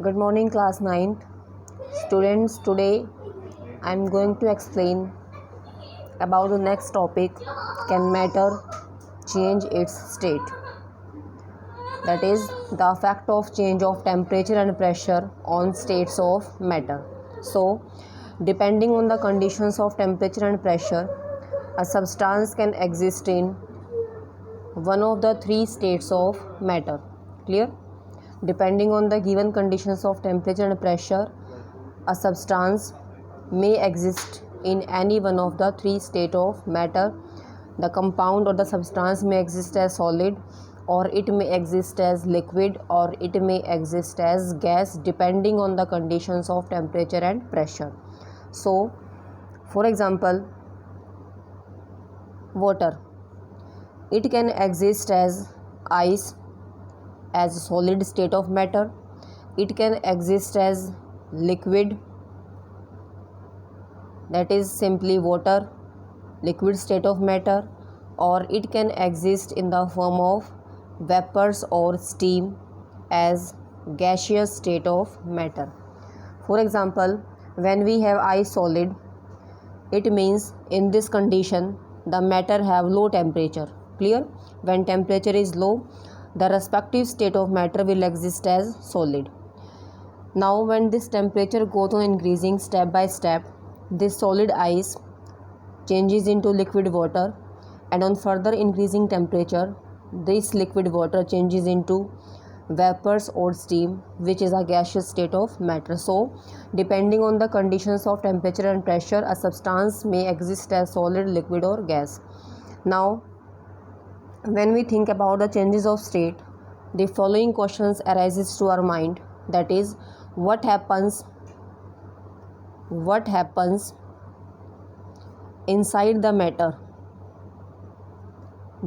Good morning, class 9. Students, today I am going to explain about the next topic. Can matter change its state? That is the effect of change of temperature and pressure on states of matter. So, depending on the conditions of temperature and pressure, a substance can exist in one of the three states of matter. Clear? Depending on the given conditions of temperature and pressure, a substance may exist in any one of the three states of matter. The compound or the substance may exist as solid, or it may exist as liquid, or it may exist as gas, depending on the conditions of temperature and pressure. So, for example, water. It can exist as ice, as a solid state of matter. It can exist as liquid, that is simply water, liquid state of matter, or it can exist in the form of vapors or steam as gaseous state of matter. For example, when we have ice solid, it means in this condition the matter have low temperature. Clear? When temperature is low, the respective state of matter will exist as solid. Now when this temperature goes on increasing step by step, this solid ice changes into liquid water, and on further increasing temperature, this liquid water changes into vapors or steam, which is a gaseous state of matter. So depending on the conditions of temperature and pressure, a substance may exist as solid, liquid or gas. Now when we think about the changes of state, the following questions arises to our mind, that is, what happens inside the matter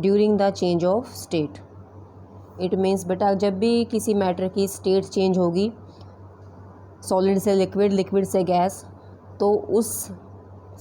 during the change of state. It means बेटा जब भी किसी matter की state change होगी solid से liquid, liquid से gas, तो उस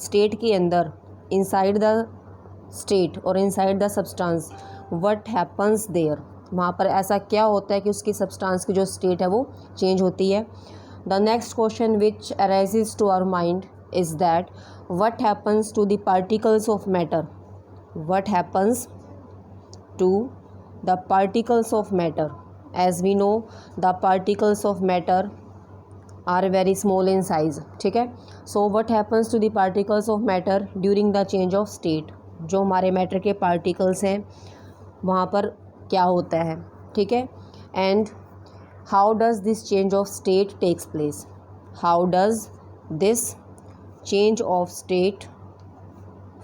स्टेट के अंदर इनसाइड द स्टेट और inside the substance what happens there, वहाँ पर ऐसा क्या होता है कि उसकी सब्सटेंस की जो स्टेट है वो चेंज होती है. The next question which arises to our mind is that what happens to the particles of matter. What happens to the particles of matter. As we know the particles of matter are very small in size. ठीक है. So what happens to the particles of matter during the change of state. जो हमारे matter के particles हैं वहाँ पर क्या होता है. ठीक है. And how does this change of state takes place. How does this change of state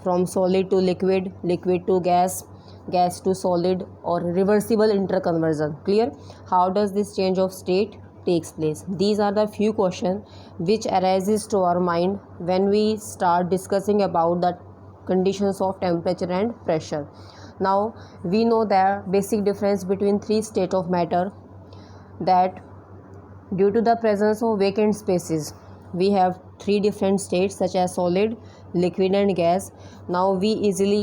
from solid to liquid, liquid to gas, gas to solid, or reversible interconversion. Clear? How does this change of state takes place? These are the few questions which arises to our mind when we start discussing about the conditions of temperature and pressure. Now we know the basic difference between three states of matter, that due to the presence of vacant spaces we have three different states such as solid, liquid and gas. Now we easily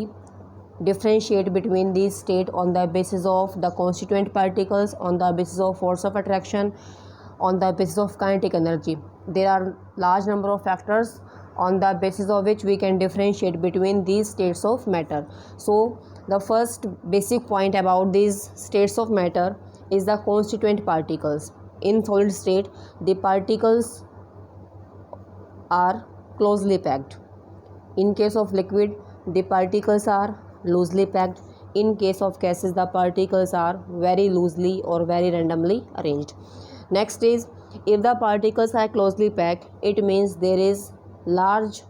differentiate between these states on the basis of the constituent particles, on the basis of force of attraction, on the basis of kinetic energy. There are large number of factors on the basis of which we can differentiate between these states of matter. So the first basic point about these states of matter is the constituent particles. In solid state, the particles are closely packed. In case of liquid, the particles are loosely packed. In case of gases, the particles are very loosely or very randomly arranged. Next is, if the particles are closely packed, it means there is large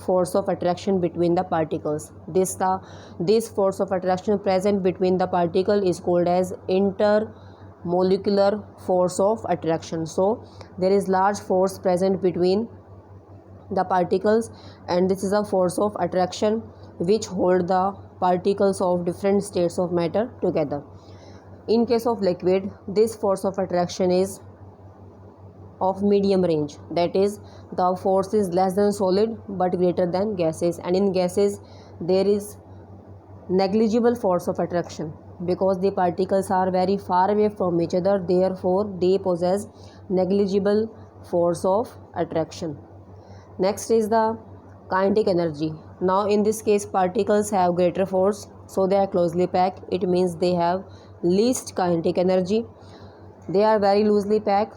force of attraction between the particles. This force of attraction present between the particle is called as intermolecular force of attraction. So there is large force present between the particles, and this is a force of attraction which hold the particles of different states of matter together. In case of liquid, this force of attraction is of medium range, that is the force is less than solid but greater than gases, and in gases there is negligible force of attraction. because the particles are very far away from each other, therefore they possess negligible force of attraction. Next is the kinetic energy. Now in this case particles have greater force, so they are closely packed. It means they have least kinetic energy. They are very loosely packed,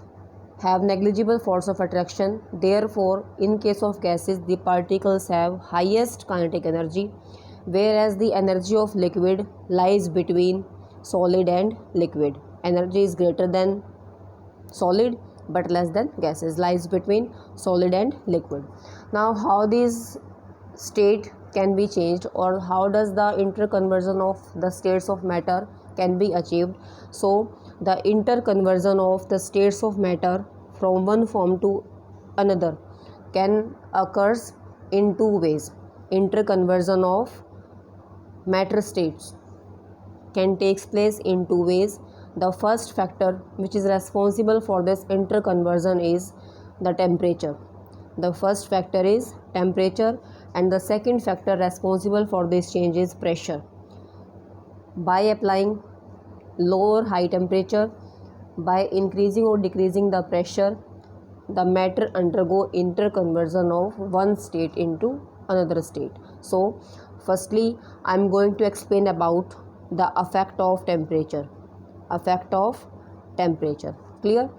have negligible force of attraction. Therefore in case of gases the particles have highest kinetic energy, whereas the energy of liquid lies between solid and liquid. Energy is greater than solid but less than gases, lies between solid and liquid. Now how this state can be changed, or how does the interconversion of the states of matter can be achieved? So the interconversion of the states of matter from one form to another can occurs in two ways. Interconversion of matter states can takes place in two ways. The first factor which is responsible for this interconversion is the temperature. The first factor is temperature, and the second factor responsible for this change is pressure. By applying low or high temperature, by increasing or decreasing the pressure, the matter undergo interconversion of one state into another state. So firstly I am going to explain about the effect of temperature. Effect of temperature, clear?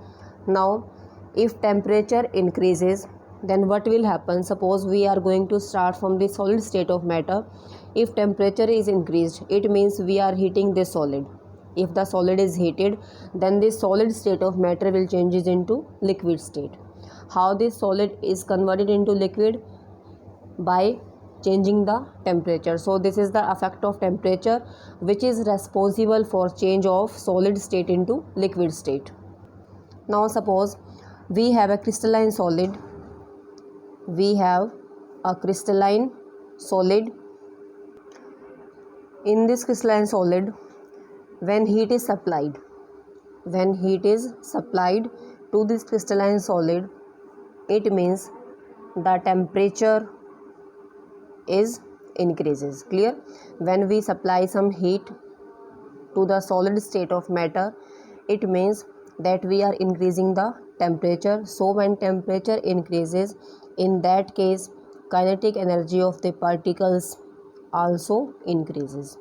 Now if temperature increases, then what will happen? Suppose we are going to start from the solid state of matter. If temperature is increased, it means we are heating this solid. If the solid is heated, then this solid state of matter will changes into liquid state. How this solid is converted into liquid? By changing the temperature. So this is the effect of temperature, which is responsible for change of solid state into liquid state. Now suppose we have a crystalline solid. We have a crystalline solid. In this crystalline solid, when heat is supplied to this crystalline solid, it means the temperature is increases. Clear? When we supply some heat to the solid state of matter, it means that we are increasing the temperature. So when temperature increases, in that case kinetic energy of the particles also increases.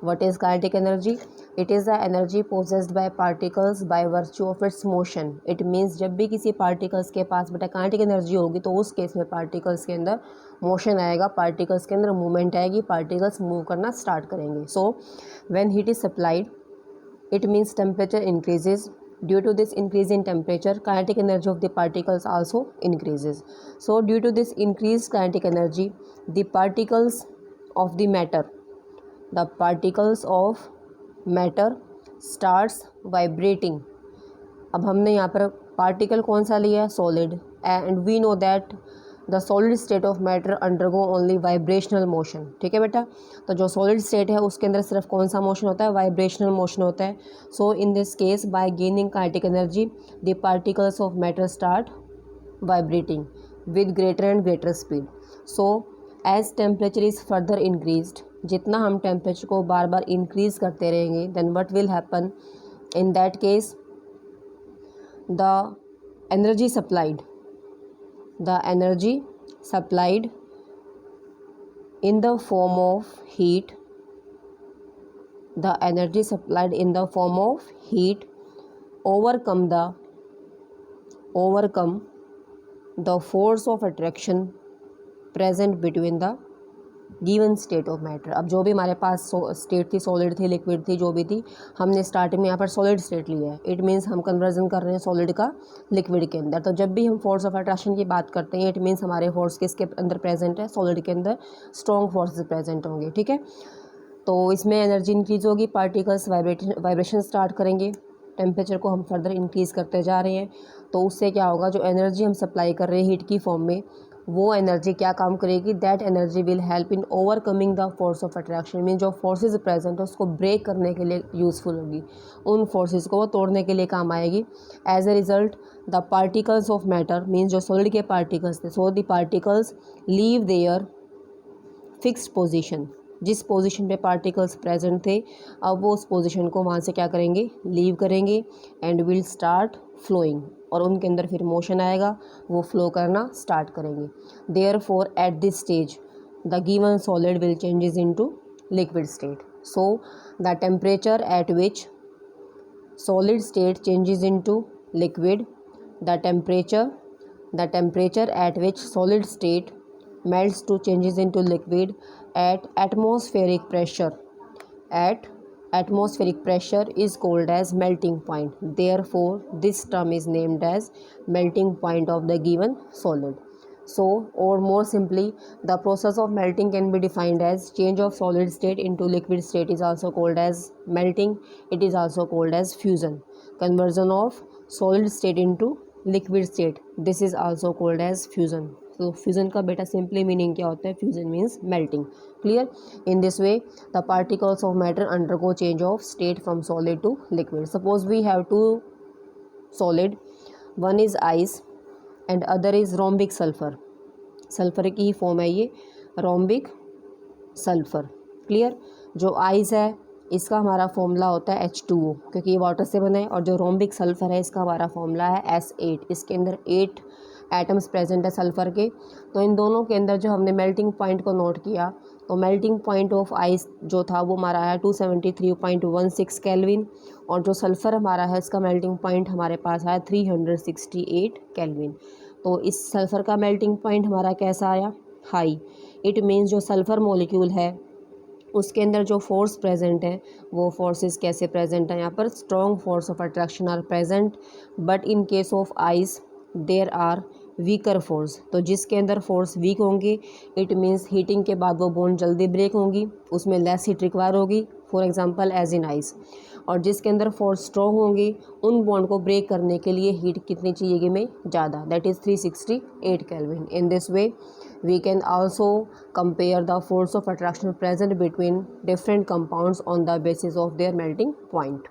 What is kinetic energy? It is the energy possessed by particles by virtue of its motion. It means जब भी किसी particles के पास बेटा kinetic energy होगी तो उस case में particles के अंदर motion आएगा, particles के अंदर movement आएगी, particles move करना start करेंगे. So when heat is supplied, it means temperature increases. Due to this increase in temperature, kinetic energy of the particles also increases. So due to this increased kinetic energy, the particles of matter starts vibrating. अब हमने यहाँ पर particle कौन सा लिया है? Solid. And we know that the solid state of matter undergo only vibrational motion. ठीक है बेटा, तो जो सॉलिड स्टेट है उसके अंदर सिर्फ कौन सा मोशन होता है? वाइब्रेशनल मोशन होता है. So in this case by gaining kinetic energy the particles of matter start vibrating with greater and greater speed. So as temperature is further increased, जितना हम टेम्परेचर को बार बार इंक्रीज़ करते रहेंगे, then what will happen? In that case the energy supplied in the form of heat, overcome the force of attraction present between the given state of matter. अब जो भी हमारे पास स्टेट थी, सॉलिड थी, लिक्विड थी, जो भी थी, हमने स्टार्टिंग में यहाँ पर सॉलिड स्टेट लिया है. इट मीन्स हम कन्वर्जन कर रहे हैं सॉलिड का लिक्विड के अंदर. तो जब भी हम फोर्स ऑफ अट्रैक्शन की बात करते हैं, इट मीन्स हमारे फोर्स किसके अंदर प्रेजेंट है? सॉलिड के अंदर स्ट्रॉन्ग फोर्सेस प्रेजेंट होंगे. ठीक है, तो इसमें एनर्जी इंक्रीज होगी, पार्टिकल्स वाइब्रेशन स्टार्ट करेंगे, टेम्परेचर को हम फर्दर इंक्रीज़ करते जा रहे हैं. तो उससे क्या होगा? जो एनर्जी हम सप्लाई कर रहे हैं हीट की फॉर्म में, वो एनर्जी क्या काम करेगी? That energy will help in overcoming the force of attraction. Mean जो फोर्सेस प्रेजेंट है उसको ब्रेक करने के लिए यूज़फुल होगी, उन फोर्सेस को तोड़ने के लिए काम आएगी. As a result the particles of matter, means जो सॉलिड के पार्टिकल्स थे, so the particles leave their fixed position. जिस पोजीशन पे पार्टिकल्स प्रेजेंट थे अब वो उस पोजीशन को वहाँ से क्या करेंगे, लीव करेंगे एंड विल स्टार्ट फ्लोइंग, और उनके अंदर फिर मोशन आएगा, वो फ्लो करना स्टार्ट करेंगे। Therefore at this stage the given solid will changes into liquid state. So the temperature at which solid state changes into liquid, the temperature at which solid state melts to changes into liquid at atmospheric pressure is called as melting point. Therefore this term is named as melting point of the given solid. So, or more simply, the process of melting can be defined as change of solid state into liquid state is also called as melting. It is also called as fusion. Conversion of solid state into liquid state, this is also called as fusion. So fusion का बेटा simply meaning क्या होता है? Fusion means melting. Clear? In this way, the particles of matter undergo change of state from solid to liquid. Suppose we have two solid, one is ice and other is rhombic sulphur. Sulphur की ही form है ये, rhombic sulphur. Clear? जो ice है इसका हमारा formula होता है H2O, क्योंकि ये वाटर से बना है, और जो रोम्बिक सल्फ़र है इसका हमारा फॉर्मूला है S8। इसके अंदर 8 एटम्स प्रेजेंट है सल्फ़र के। तो इन दोनों के अंदर जो हमने मेल्टिंग पॉइंट को नोट किया, तो मेल्टिंग पॉइंट ऑफ आइस जो था वो हमारा है 273.16 केल्विन, और जो सल्फ़र हमारा है इसका मेल्टिंग पॉइंट हमारे पास आया 368 केल्विन। तो इस सल्फ़र का मेल्टिंग पॉइंट हमारा कैसा आया? हाई। इट मीन्स जो सल्फ़र मॉलिक्यूल है उसके अंदर जो फोर्स प्रेजेंट है वो फोर्सेस कैसे प्रेजेंट है? यहाँ पर strong force of attraction are present, but in case of ice there are weaker force. तो जिसके अंदर फोर्स वीक होंगे इट मीन्स हीटिंग के बाद वो बॉन्ड जल्दी ब्रेक होंगी, उसमें लेस हीट रिक्वायर होगी, for example as in ice. और जिसके अंदर फोर्स स्ट्रॉन्ग होंगी उन बॉन्ड को ब्रेक करने के लिए हीट कितनी चाहिएगी में? ज़्यादा, that is 368 kelvin. In this way we can also compare the force of attraction present between different compounds on the basis of their melting point.